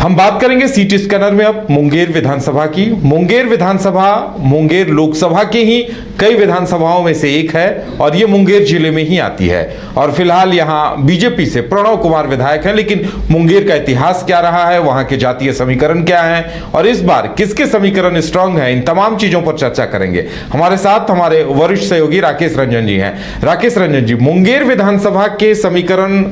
हम बात करेंगे सीटी स्कैनर में अब मुंगेर विधानसभा की। मुंगेर विधानसभा मुंगेर लोकसभा के ही कई विधानसभाओं में से एक है और ये मुंगेर जिले में ही आती है। और फिलहाल यहाँ बीजेपी से प्रणव कुमार विधायक हैं, लेकिन मुंगेर का इतिहास क्या रहा है, वहां के जातीय समीकरण क्या है और इस बार किसके समीकरण स्ट्रांग है, इन तमाम चीजों पर चर्चा करेंगे। हमारे साथ हमारे वरिष्ठ सहयोगी राकेश रंजन जी हैं। राकेश रंजन जी, मुंगेर विधानसभा के समीकरण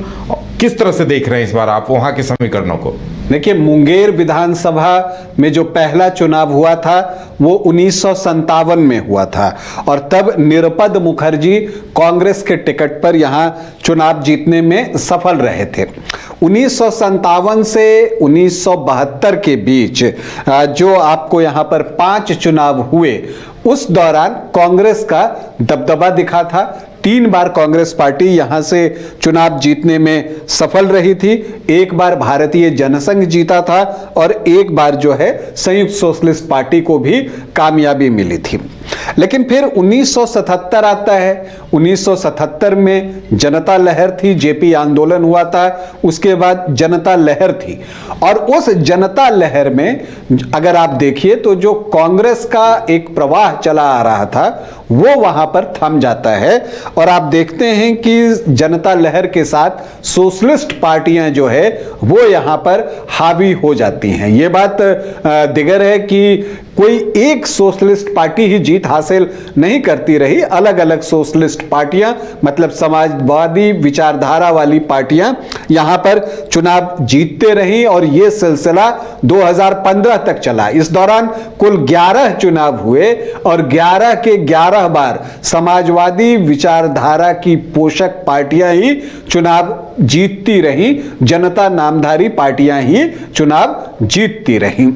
किस तरह से देख रहे हैं इस बार आप वहां के समीकरणों को? देखिए, मुंगेर विधानसभा में जो पहला चुनाव हुआ था वो 1957 में हुआ था और तब निरपद मुखर्जी कांग्रेस के टिकट पर यहां चुनाव जीतने में सफल रहे थे। 1957 से 1972 के बीच जो आपको यहां पर 5 चुनाव हुए, उस दौरान कांग्रेस का दबदबा दिखा था। 3 बार कांग्रेस पार्टी यहां से चुनाव जीतने में सफल रही थी। एक बार भारतीय जनसंघ जीता था और एक बार जो है संयुक्त सोशलिस्ट पार्टी को भी कामयाबी मिली थी। लेकिन फिर 1977 आता है। 1977 में जनता लहर थी, जेपी आंदोलन हुआ था, उसके बाद जनता लहर थी और उस जनता लहर में अगर आप देखिए तो जो कांग्रेस का एक प्रवाह चला आ रहा था वो वहां पर थम जाता है और आप देखते हैं कि जनता लहर के साथ सोशलिस्ट पार्टियां जो है वो यहां पर हावी हो जाती हैं। ये बात दिगर है कि कोई एक सोशलिस्ट पार्टी ही जीत हासिल नहीं करती रही। अलग अलग सोशलिस्ट पार्टियां, मतलब समाजवादी विचारधारा वाली पार्टियां यहां पर चुनाव जीतते रही और यह सिलसिला 2015 तक चला। इस दौरान कुल 11 चुनाव हुए और 11 के 11 बार समाजवादी विचारधारा की पोषक पार्टियां ही चुनाव जीतती रही, जनता नामधारी पार्टियां ही चुनाव जीतती रही।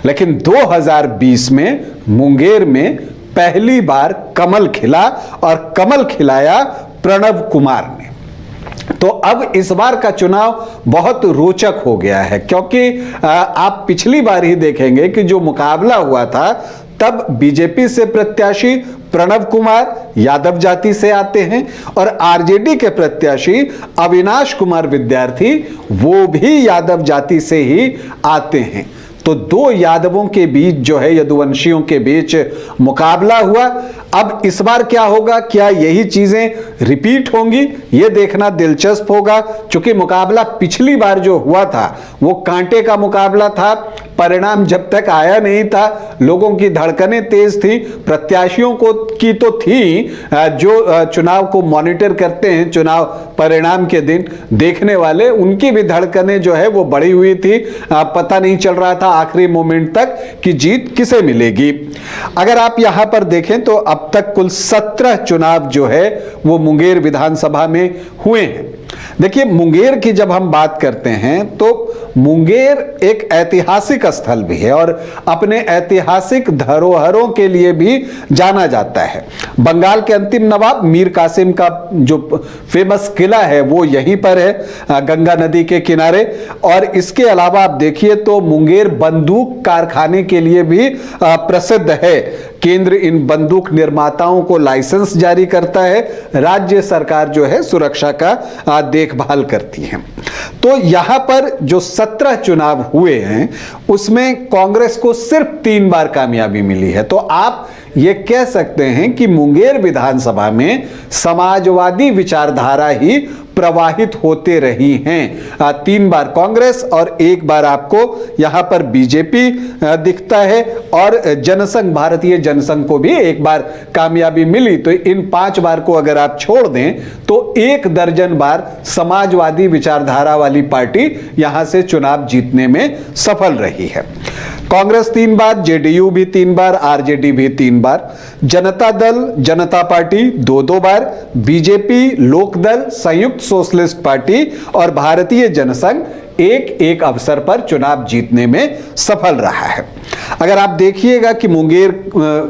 लेकिन 2020 में मुंगेर में पहली बार कमल खिला और कमल खिलाया प्रणव कुमार ने। तो अब इस बार का चुनाव बहुत रोचक हो गया है, क्योंकि आप पिछली बार ही देखेंगे कि जो मुकाबला हुआ था तब बीजेपी से प्रत्याशी प्रणव कुमार यादव जाति से आते हैं और आरजेडी के प्रत्याशी अविनाश कुमार विद्यार्थी वो भी यादव जाति से ही आते हैं। तो 2 यादवों के बीच जो है, यदुवंशियों के बीच मुकाबला हुआ। अब इस बार क्या होगा, क्या यही चीजें रिपीट होंगी, ये देखना दिलचस्प होगा। क्योंकि मुकाबला पिछली बार जो हुआ था वो कांटे का मुकाबला था। परिणाम जब तक आया नहीं था, लोगों की धड़कनें तेज थी, प्रत्याशियों को की तो थी, जो चुनाव को मॉनिटर करते हैं, चुनाव परिणाम के दिन देखने वाले, उनकी भी धड़कनें जो है वो बढ़ी हुई थी। पता नहीं चल रहा था आखिरी मोमेंट तक कि जीत किसे मिलेगी। अगर आप यहां पर देखें तो अब तक कुल 17 चुनाव जो है वो मुंगेर विधानसभा में हुए हैं। देखिए, मुंगेर की जब हम बात करते हैं तो मुंगेर एक ऐतिहासिक स्थल भी है और अपने ऐतिहासिक धरोहरों के लिए भी जाना जाता है। बंगाल के अंतिम नवाब मीर कासिम का जो फेमस किला है वो यहीं पर है, गंगा नदी के किनारे। और इसके अलावा आप देखिए तो मुंगेर बंदूक कारखाने के लिए भी प्रसिद्ध है। केंद्र इन बंदूक निर्माताओं को लाइसेंस जारी करता है, राज्य सरकार जो है सुरक्षा का देखभाल करती है। तो यहां पर जो 17 चुनाव हुए हैं उसमें कांग्रेस को सिर्फ 3 बार कामयाबी मिली है। तो आप ये कह सकते हैं कि मुंगेर विधानसभा में समाजवादी विचारधारा ही प्रवाहित होते रही हैं। 3 बार कांग्रेस और 1 बार आपको यहां पर बीजेपी दिखता है और जनसंघ, भारतीय जनसंघ को भी 1 बार कामयाबी मिली। तो इन 5 बार को अगर आप छोड़ दें तो 1 दर्जन बार समाजवादी विचारधारा वाली पार्टी यहां से चुनाव जीतने में सफल रही है। कांग्रेस 3 बार, जेडीयू भी 3 बार, आरजेडी भी 3 बार, जनता दल, जनता पार्टी 2-2 बार, बीजेपी, लोकदल, संयुक्त सोशलिस्ट पार्टी और भारतीय जनसंघ एक एक अवसर पर चुनाव जीतने में सफल रहा है। अगर आप देखिएगा कि मुंगेर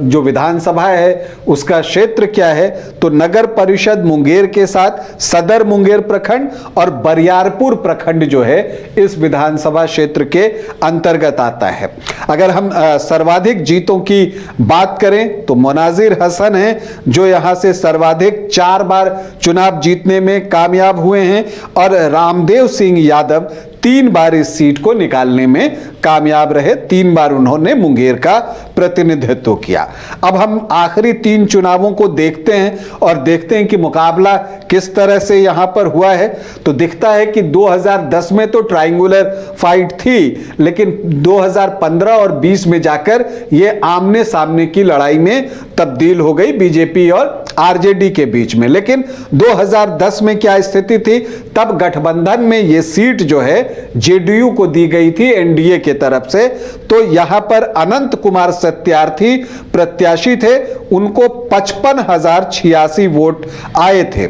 जो विधानसभा है उसका क्षेत्र क्या है, तो नगर परिषद मुंगेर के साथ सदर मुंगेर प्रखंड और बरियारपुर प्रखंड जो है इस विधानसभा क्षेत्र के अंतर्गत आता है। अगर हम सर्वाधिक जीतों की बात करें तो मुनाजिर हसन है जो यहां से सर्वाधिक 4 बार चुनाव जीतने में कामयाब हुए हैं और रामदेव सिंह यादव 3 बार इस सीट को निकालने में कामयाब रहे। 3 बार उन्होंने मुंगेर का प्रतिनिधित्व किया। अब हम आखिरी 3 चुनावों को देखते हैं और देखते हैं कि मुकाबला किस तरह से यहां पर हुआ है। तो दिखता है कि 2010 में तो ट्रायंगुलर फाइट थी, लेकिन 2015 और 20 में जाकर यह आमने सामने की लड़ाई में तब्दील हो गई बीजेपी और आरजेडी के बीच में। लेकिन 2010 में क्या स्थिति थी? तब गठबंधन में यह सीट जो है जेडीयू को दी गई थी एनडीए के तरफ से। तो यहां पर अनंत कुमार सत्यार्थी प्रत्याशी थे, उनको 55,086 वोट आए थे।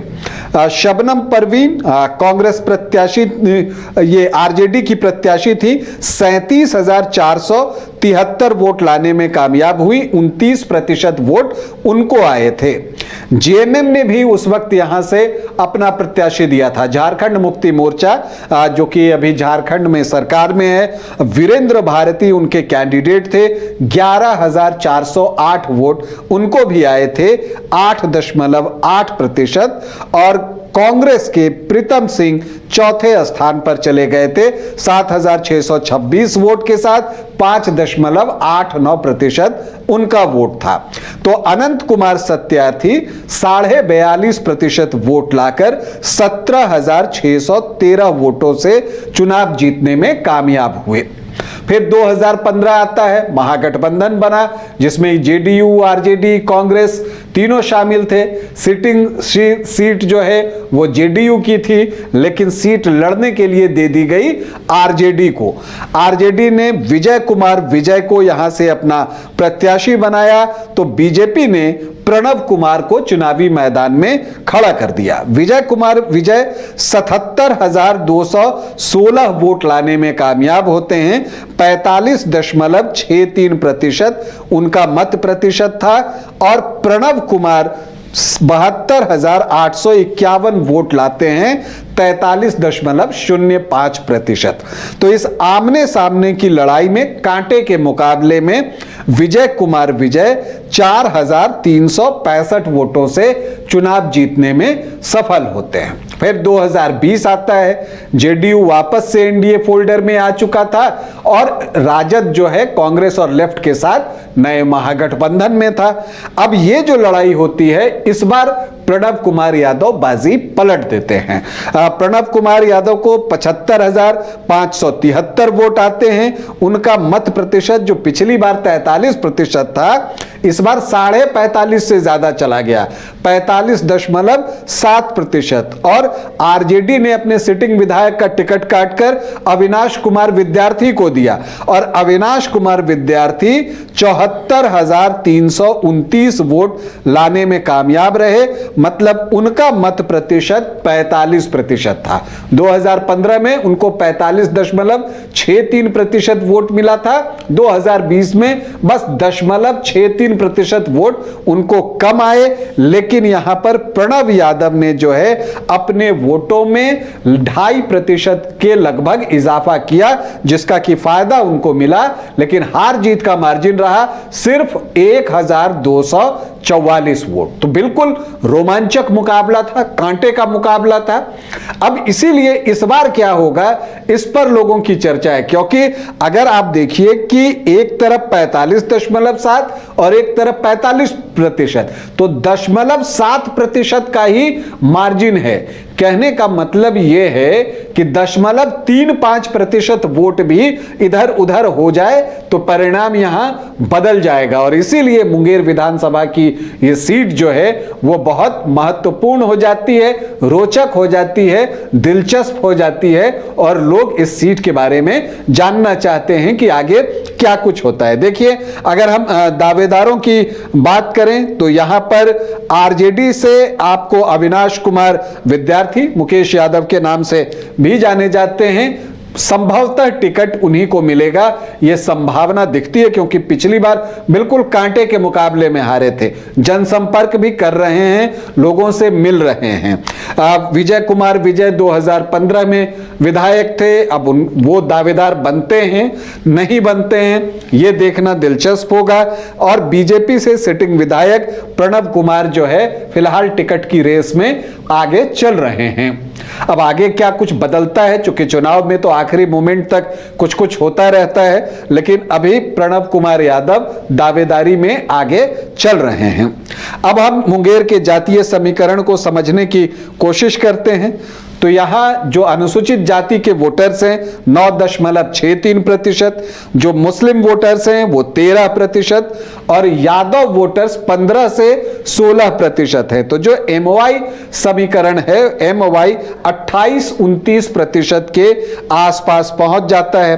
शबनम परवीन कांग्रेस प्रत्याशी, ये आरजेडी की प्रत्याशी थी, 37,473 वोट लाने में कामयाब हुई। 29% वोट उनको आए थे। जेएमएम ने भी उस वक्त यहां से अपना प्रत्याशी दिया था। झारखंड मुक्ति मोर्चा, जो कि अभी झारखंड में सरकार में है, वीरेंद्र भारती उनके कैंडिडेट थे। 11,408 वोट उनको भी आए थे, 8.8%। और कांग्रेस के प्रीतम सिंह चौथे स्थान पर चले गए थे 7,626 वोट के साथ, 5.89% उनका वोट था। तो अनंत कुमार सत्यार्थी 42.5% वोट लाकर 17,613 वोटों से चुनाव जीतने में कामयाब हुए। फिर 2015 आता है, महागठबंधन बना जिसमें जेडीयू, आरजेडी, कांग्रेस तीनों शामिल थे। सिटिंग सीट जो है वो जेडीयू की थी, लेकिन सीट लड़ने के लिए दे दी गई आरजेडी को। आरजेडी ने विजय कुमार विजय को यहां से अपना प्रत्याशी बनाया, तो बीजेपी ने प्रणव कुमार को चुनावी मैदान में खड़ा कर दिया। विजय कुमार विजय 77,216 वोट लाने में कामयाब होते हैं। 45.63% उनका मत प्रतिशत था। और प्रणव कुमार 72,851 वोट लाते हैं, 43.05%। तो इस आमने सामने की लड़ाई में कांटे के मुकाबले में विजय कुमार विजय 4,365 वोटों से चुनाव जीतने में सफल होते हैं। फिर 2020 आता है, जेडीयू वापस से एनडीए फोल्डर में आ चुका था और राजद जो है कांग्रेस और लेफ्ट के साथ नए महागठबंधन में था। अब ये जो लड़ाई होती है, इस बार प्रणव कुमार यादव बाजी पलट देते हैं। प्रणव कुमार यादव को 75,573 वोट आते हैं। उनका मत प्रतिशत जो पिछली बार 43% था, इस बार 45.5 से ज्यादा चला गया, 45.7%। और आरजेडी ने अपने सिटिंग विधायक का टिकट काटकर अविनाश कुमार विद्यार्थी को दिया और अविनाश कुमार विद्यार्थी 74,329 वोट लाने में कामयाब रहे। मतलब उनका मत प्रतिशत 45% था। 2015 में उनको 45.63% वोट मिला था। 2020 में बस 0.63% वोट उनको कम आए। लेकिन यहां पर प्रणव यादव ने जो है अपने वोटों में 2.5% के लगभग इजाफा किया, जिसका कि फायदा उनको मिला। लेकिन हार जीत का मार्जिन रहा सिर्फ 1,244 वोट। तो बिल्कुल रोमांचक मुकाबला था, कांटे का मुकाबला था। अब इसीलिए इस बार क्या होगा, इस पर लोगों की चर्चा है। क्योंकि अगर आप देखिए कि एक तरफ 45.7 और एक तरफ 45%, तो 0.7% का ही मार्जिन है। कहने का मतलब यह है कि 0.35% वोट भी इधर उधर हो जाए तो परिणाम यहां बदल जाएगा। और इसीलिए मुंगेर विधानसभा की यह सीट जो है वो बहुत महत्वपूर्ण हो जाती है, रोचक हो जाती है, दिलचस्प हो जाती है और लोग इस सीट के बारे में जानना चाहते हैं कि आगे क्या कुछ होता है। देखिए, अगर हम दावेदारों की बात करें तो यहां पर आरजेडी से आपको अविनाश कुमार विद्यार्थी, मुकेश यादव के नाम से भी जाने जाते हैं, संभवतः टिकट उन्हीं को मिलेगा, यह संभावना दिखती है। क्योंकि पिछली बार बिल्कुल कांटे के मुकाबले में हारे थे, जनसंपर्क भी कर रहे हैं, लोगों से मिल रहे हैं। विजय कुमार विजय 2015 में विधायक थे, अब वो दावेदार बनते हैं नहीं बनते हैं ये देखना दिलचस्प होगा। और बीजेपी से सिटिंग विधायक प्रणव कुमार जो है फिलहाल टिकट की रेस में आगे चल रहे हैं। अब आगे क्या कुछ बदलता है, चूंकि चुनाव में तो आखिरी मोमेंट तक कुछ कुछ होता रहता है, लेकिन अभी प्रणव कुमार यादव दावेदारी में आगे चल रहे हैं। अब हम मुंगेर के जातीय समीकरण को समझने की कोशिश करते हैं। तो यहां जो अनुसूचित जाति के वोटर्स हैं 9.63%, जो मुस्लिम वोटर्स हैं वो 13% और यादव वोटर्स 15 से 16% है। तो जो एमवाई समीकरण है, एमवाई 28-29% के आसपास पहुंच जाता है।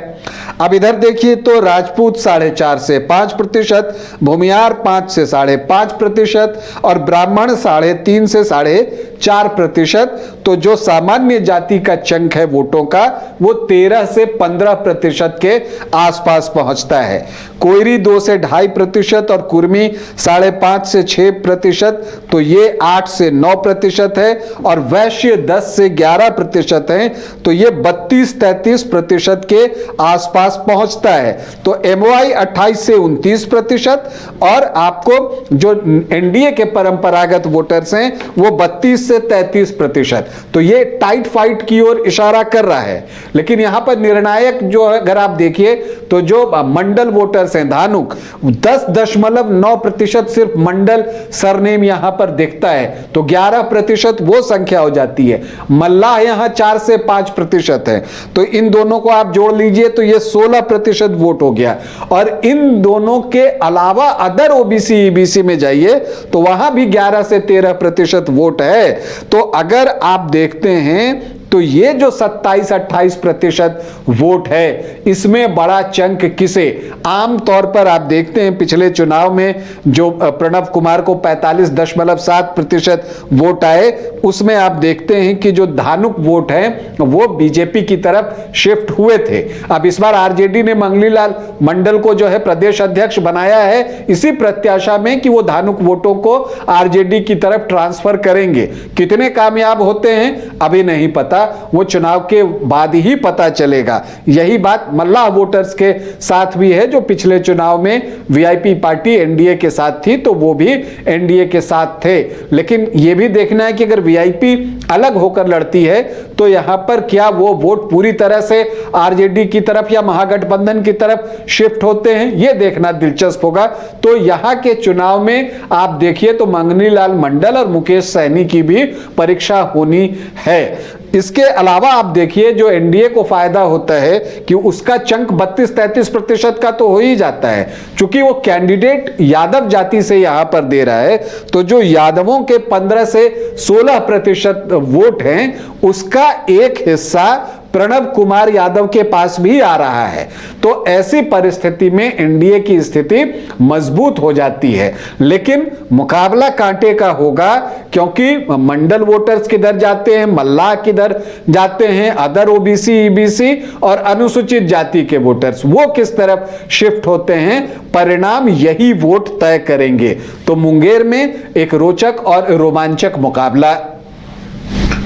अब इधर देखिए तो राजपूत 4.5 से 5%, भूमियार 5 से 5.5% और ब्राह्मण 3.5 से 4.5%। तो जो सामान्य जाति का चंक है वोटों का वो 13 से 15% के आसपास पहुंचता है। कोयरी 2 से 2.5% और कुर्मी 5.5 से 6%, तो ये 8 से 9% है और वैश्य 10 से 11% है, तो ये 32-33% के आसपास पहुंचता है। तो एमवाई 28 से 29% और आपको जो एनडीए के परंपरागत वोटर्स हैं वो 32 से 33%। तो ये टाइट फाइट की ओर इशारा कर रहा है। लेकिन यहां पर निर्णायक जो है, अगर आप देखिए तो जो मंडल वोटर्स हैं धानुक 10.9% सिर्फ मंडल सरनेम यहां पर दिखता है, तो 11% वो संख्या हो जाती है। मल्लाह यहां 4 से 5% है, तो इन दोनों को आप जोड़ लीजिए तो ये 16% वोट हो गया। और इन दोनों के अलावा अदर ओबीसी ईबीसी में जाइए तो वहां भी 11 से 13% वोट है। तो अगर आप देखते हैं तो ये जो 27-28% वोट है इसमें बड़ा चंक किसे, आम तौर पर आप देखते हैं पिछले चुनाव में जो प्रणव कुमार को 45.7% वोट आए, उसमें आप देखते हैं कि जो धानुक वोट हैं वो बीजेपी की तरफ शिफ्ट हुए थे। अब इस बार आरजेडी ने मंगलीलाल मंडल को जो है प्रदेश अध्यक्ष बनाया है इसी प्रत्याशा में कि वो धानुक वोटों को आरजेडी की तरफ ट्रांसफर करेंगे। कितने कामयाब होते हैं अभी नहीं पता, वो चुनाव के बाद ही पता चलेगा। यही बात मल्लाह वोटर्स के साथ भी है जो पिछले चुनाव में वीआईपी पार्टी एनडीए के साथ थी तो वो भी एनडीए के साथ थे। लेकिन यह भी देखना है कि अगर वीआईपी अलग होकर लड़ती है तो यहां पर क्या वो वोट पूरी तरह से आरजेडी की तरफ या महागठबंधन की तरफ शिफ्ट होते हैं, यह देखना दिलचस्प होगा। तो यहां के चुनाव में आप देखिए तो मंगनीलाल मंडल और मुकेश सैनी की भी परीक्षा होनी है। इसके अलावा आप देखिए जो एनडीए को फायदा होता है कि उसका चंक 32-33% का तो हो ही जाता है, क्योंकि वो कैंडिडेट यादव जाति से यहां पर दे रहा है। तो जो यादवों के 15 से 16% वोट हैं उसका एक हिस्सा प्रणव कुमार यादव के पास भी आ रहा है। तो ऐसी परिस्थिति में एनडीए की स्थिति मजबूत हो जाती है। लेकिन मुकाबला कांटे का होगा, क्योंकि मंडल वोटर्स किधर जाते हैं, मल्लाह किधर जाते हैं, अदर ओबीसी ईबीसी और अनुसूचित जाति के वोटर्स वो किस तरफ शिफ्ट होते हैं, परिणाम यही वोट तय करेंगे। तो मुंगेर में एक रोचक और रोमांचक मुकाबला।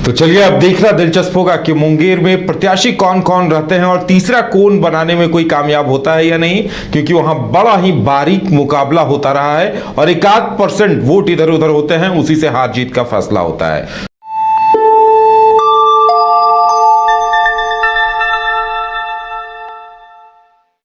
तो चलिए अब देखना दिलचस्प होगा कि मुंगेर में प्रत्याशी कौन कौन रहते हैं और तीसरा कोण बनाने में कोई कामयाब होता है या नहीं, क्योंकि वहां बड़ा ही बारीक मुकाबला होता रहा है और 1-8% वोट इधर उधर होते हैं, उसी से हार जीत का फैसला होता है।